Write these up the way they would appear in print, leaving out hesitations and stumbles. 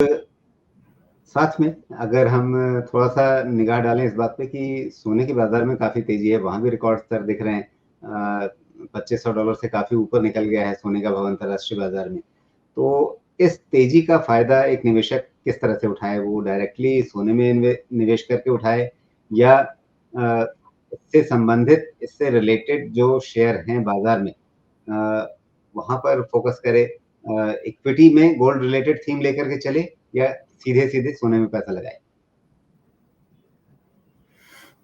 साथ में अगर हम थोड़ा-सा निगाह डालें इस बात पे कि सोने के बाज़ार में काफ़ी तेज़ी है, वहाँ भी रिकॉर्ड स्तर दिख रहे हैं। $2500 से काफ़ी ऊपर निकल गया है सोने का भाव अंतर्राष्ट्रीय बाज़ार में। तो इस तेज़ी का फ़ायदा एक निवेशक किस तरह से उठाए? वो डायरेक्टली सोने में निवेश करके उठाए या इससे संबंधित, इससे रिलेटेड जो शेयर हैं बाज़ार में वहाँ पर फ़ोकस करे, इक्विटी में गोल्ड रिलेटेड थीम लेकर के चले या सीधे-सीधे सोने में पैसा लगाए?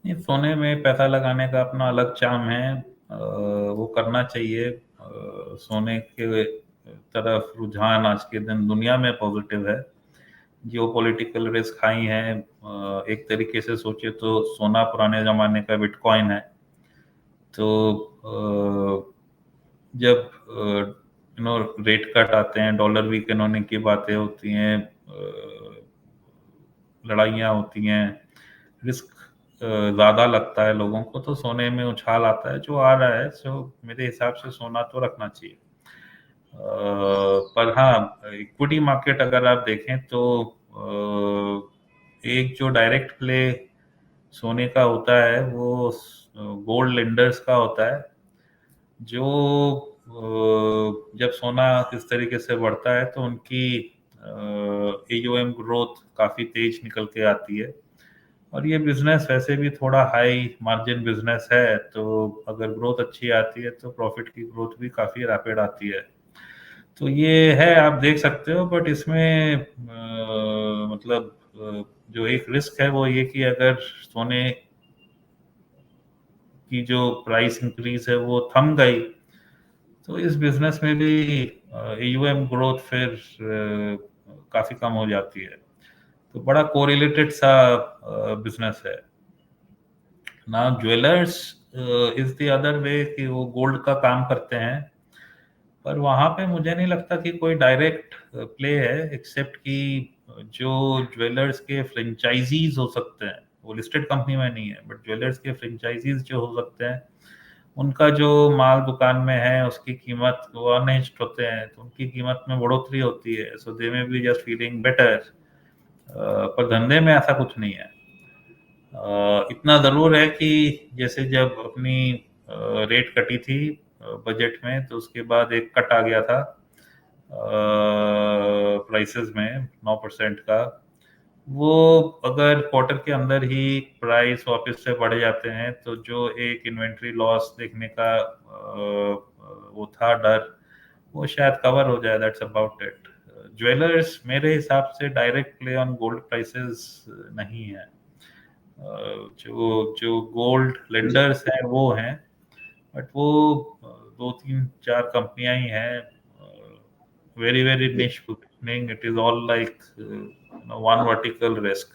ये सोने में पैसा लगाने का अपना अलग चार्म है, वो करना चाहिए। सोने के तरफ रुझान आज के दिन दुनिया में पॉजिटिव है। जियोपॉलिटिकल रिस्क हाई है। एक तरीके से सोचे तो सोना पुराने जमाने का बिटकॉइन है। तो जब रेट कट आते हैं, डॉलर वीकन होने की बातें होती हैं, लड़ाइयाँ होती हैं, रिस्क ज़्यादा लगता है लोगों को, तो सोने में उछाल आता है जो आ रहा है। सो मेरे हिसाब से सोना तो रखना चाहिए। पर हाँ, इक्विटी मार्केट अगर आप देखें तो एक जो डायरेक्ट प्ले सोने का होता है वो गोल्ड लेंडर्स का होता है, जो जब सोना इस तरीके से बढ़ता है तो उनकी एयूएम ग्रोथ काफ़ी तेज निकल के आती है। और ये बिजनेस वैसे भी थोड़ा हाई मार्जिन बिजनेस है, तो अगर ग्रोथ अच्छी आती है तो प्रॉफिट की ग्रोथ भी काफ़ी रैपिड आती है। तो ये है, आप देख सकते हो। बट इसमें मतलब जो एक रिस्क है वो ये कि अगर सोने की जो प्राइस इंक्रीज है वो थम गई तो इस बिजनेस में भी एयूएम ग्रोथ फिर काफी कम हो जाती है। तो बड़ा कोरिलेटेड सा बिजनेस है ना। Jewellers is the other way कि वो गोल्ड का काम करते हैं, पर वहां पे मुझे नहीं लगता कि कोई डायरेक्ट प्ले है, एक्सेप्ट कि जो ज्वेलर्स के फ्रेंचाइजीज हो सकते हैं, वो लिस्टेड कंपनी में नहीं है, बट ज्वेलर्स के फ्रेंचाइजीज जो हो सकते हैं, उनका जो माल दुकान में है उसकी कीमत वो अनहेज्ड होते हैं, तो उनकी कीमत में बढ़ोतरी होती है। सो दे में बी जस्ट फीलिंग बेटर। पर धंधे में ऐसा कुछ नहीं है। इतना जरूर है कि जैसे जब अपनी रेट कटी थी बजट में, तो उसके बाद एक कट आ गया था प्राइसेस में 9% का। वो अगर क्वार्टर के अंदर ही प्राइस वापस से बढ़ जाते हैं तो जो एक इन्वेंट्री लॉस देखने का वो था डर, वो शायद कवर हो जाए। That's about it. ज्वेलर्स मेरे हिसाब से direct play on gold prices नहीं है। जो जो गोल्ड जी। लेंडर्स हैं वो हैं, बट वो दो तीन चार कंपनियां ही हैं। वेरी वेरी जी। निश, it is all like one vertical risk.